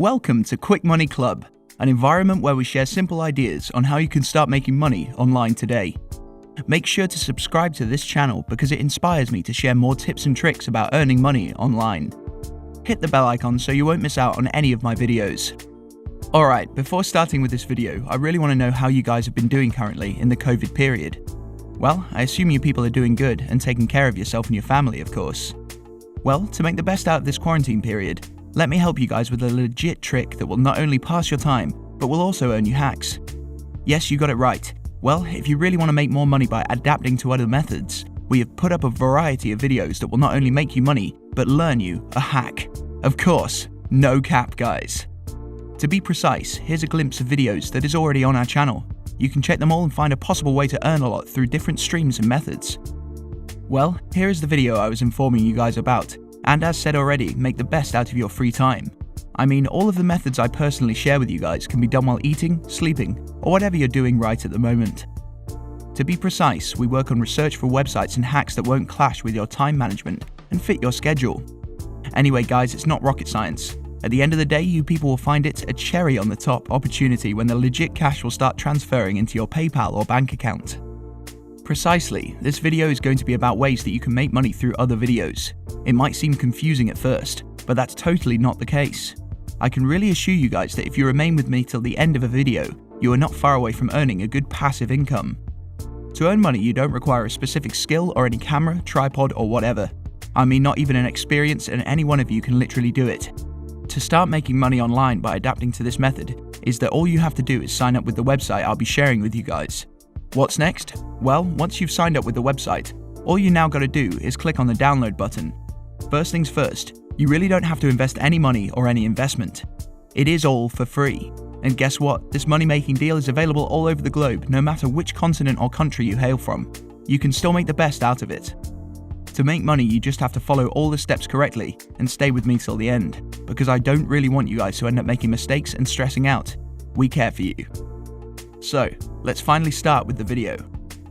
Welcome to Quick Money Club, an environment where we share simple ideas on how you can start making money online today. Make sure to subscribe to this channel because it inspires me to share more tips and tricks about earning money online. Hit the bell icon so you won't miss out on any of my videos. Alright, before starting with this video, I really want to know how you guys have been doing currently in the COVID period. Well, I assume you people are doing good and taking care of yourself and your family, of course. Well, to make the best out of this quarantine period, let me help you guys with a legit trick that will not only pass your time, but will also earn you hacks. Yes, you got it right. Well, if you really want to make more money by adapting to other methods, we have put up a variety of videos that will not only make you money, but learn you a hack. Of course, no cap, guys. To be precise, here's a glimpse of videos that is already on our channel. You can check them all and find a possible way to earn a lot through different streams and methods. Well, here is the video I was informing you guys about, and as said already, make the best out of your free time. I mean, all of the methods I personally share with you guys can be done while eating, sleeping, or whatever you're doing right at the moment. To be precise, we work on research for websites and hacks that won't clash with your time management and fit your schedule. Anyway guys, it's not rocket science. At the end of the day, you people will find it a cherry on the top opportunity when the legit cash will start transferring into your PayPal or bank account. Precisely, this video is going to be about ways that you can make money through other videos. It might seem confusing at first, but that's totally not the case. I can really assure you guys that if you remain with me till the end of a video, you are not far away from earning a good passive income. To earn money, you don't require a specific skill or any camera, tripod, or whatever. I mean, not even an experience, and any one of you can literally do it. To start making money online by adapting to this method is that all you have to do is sign up with the website I'll be sharing with you guys. What's next? Well, once you've signed up with the website, all you now gotta do is click on the download button. First things first, you really don't have to invest any money or any investment. It is all for free. And guess what? This money-making deal is available all over the globe, no matter which continent or country you hail from. You can still make the best out of it. To make money, you just have to follow all the steps correctly and stay with me till the end, because I don't really want you guys to end up making mistakes and stressing out. We care for you. So, let's finally start with the video.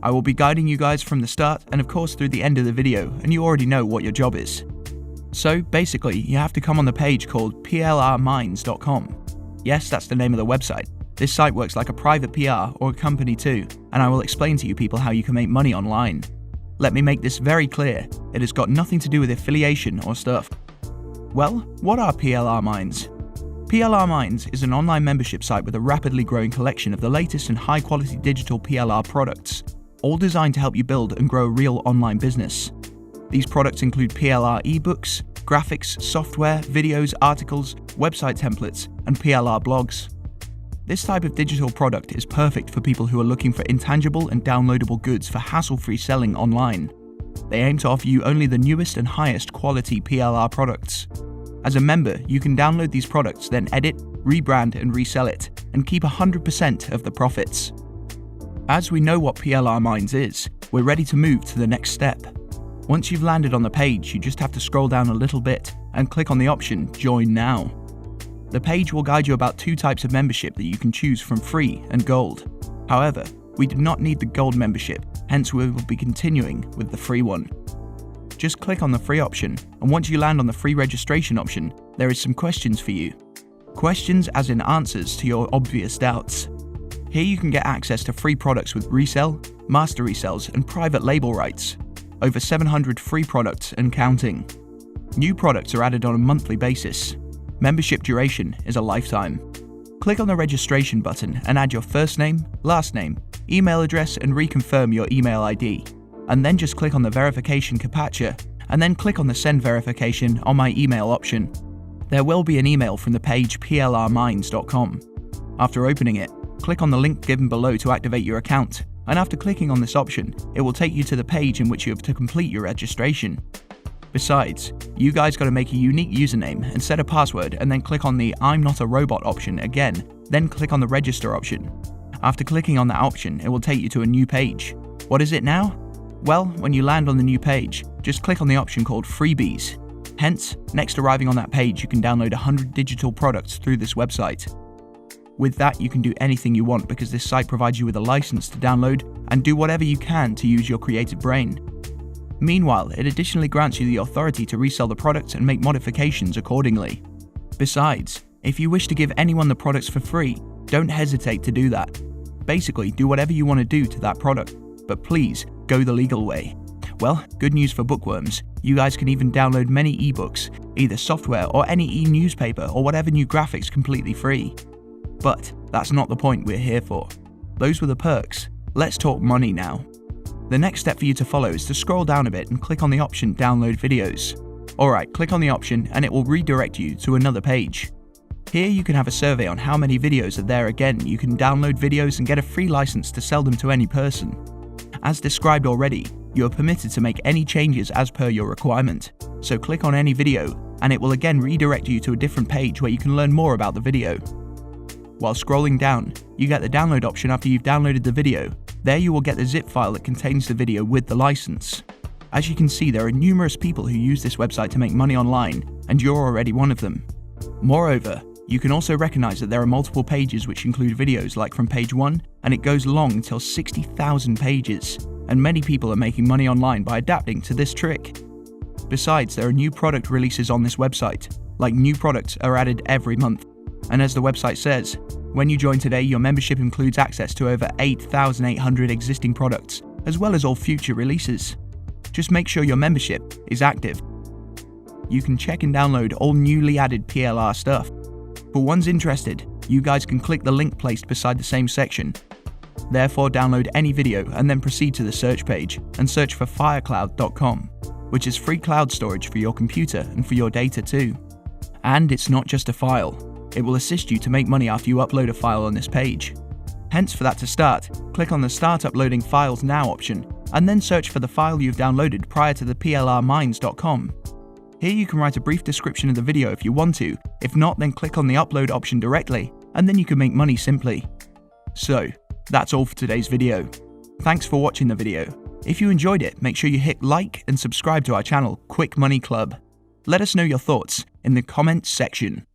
I will be guiding you guys from the start and of course through the end of the video, and you already know what your job is. So basically, you have to come on the page called plrminds.com. Yes, that's the name of the website. This site works like a private PR or a company too, and I will explain to you people how you can make money online. Let me make this very clear, it has got nothing to do with affiliation or stuff. Well, what are PLR Minds? PLR Minds is an online membership site with a rapidly growing collection of the latest and high-quality digital PLR products, all designed to help you build and grow a real online business. These products include PLR ebooks, graphics, software, videos, articles, website templates, and PLR blogs. This type of digital product is perfect for people who are looking for intangible and downloadable goods for hassle-free selling online. They aim to offer you only the newest and highest quality PLR products. As a member, you can download these products, then edit, rebrand and resell it, and keep 100% of the profits. As we know what PLR Minds is, we're ready to move to the next step. Once you've landed on the page, you just have to scroll down a little bit and click on the option Join Now. The page will guide you about two types of membership that you can choose from free and gold. However, we do not need the gold membership, hence we will be continuing with the free one. Just click on the free option, and once you land on the free registration option, there is some questions for you. Questions as in answers to your obvious doubts. Here you can get access to free products with resell, master resells, and private label rights. Over 700 free products and counting. New products are added on a monthly basis. Membership duration is a lifetime. Click on the registration button and add your first name, last name, email address and reconfirm your email ID. And then just click on the verification CAPTCHA and then click on the send verification on my email option. There will be an email from the page plrminds.com. After opening it, click on the link given below to activate your account, and after clicking on this option, it will take you to the page in which you have to complete your registration. Besides, you guys gotta make a unique username and set a password and then click on the I'm not a robot option again, then click on the register option. After clicking on that option, it will take you to a new page. What is it now? Well, when you land on the new page, just click on the option called Freebies. Hence, next arriving on that page, you can download 100 digital products through this website. With that, you can do anything you want because this site provides you with a license to download and do whatever you can to use your creative brain. Meanwhile, it additionally grants you the authority to resell the product and make modifications accordingly. Besides, If you wish to give anyone the products for free, don't hesitate to do that. Basically, do whatever you want to do to that product, but please go the legal way. Well, good news for bookworms. You guys can even download many ebooks, either software or any e-newspaper or whatever new graphics completely free. But that's not the point we're here for. Those were the perks. Let's talk money now. The next step for you to follow is to scroll down a bit and click on the option Download Videos. Alright, click on the option and it will redirect you to another page. Here you can have a survey on how many videos are there. Again, you can download videos and get a free license to sell them to any person. As described already, you are permitted to make any changes as per your requirement. So click on any video and it will again redirect you to a different page where you can learn more about the video. While scrolling down, you get the download option after you've downloaded the video. There you will get the zip file that contains the video with the license. As you can see, there are numerous people who use this website to make money online, and you're already one of them. Moreover, you can also recognize that there are multiple pages which include videos like from page 1, and it goes long until 60,000 pages, and many people are making money online by adapting to this trick. Besides, there are new product releases on this website, like new products are added every month. And as the website says, when you join today, your membership includes access to over 8,800 existing products, as well as all future releases. Just make sure your membership is active. You can check and download all newly added PLR stuff. For ones interested, you guys can click the link placed beside the same section. Therefore, download any video and then proceed to the search page and search for firecloud.com, which is free cloud storage for your computer and for your data too. And it's not just a file. It will assist you to make money after you upload a file on this page. Hence, for that to start, click on the Start Uploading Files Now option and then search for the file you've downloaded prior to the plrmines.com. Here you can write a brief description of the video if you want to. If not, then click on the upload option directly and then you can make money simply. So, that's all for today's video. Thanks for watching the video. If you enjoyed it, make sure you hit like and subscribe to our channel, Quick Money Club. Let us know your thoughts in the comments section.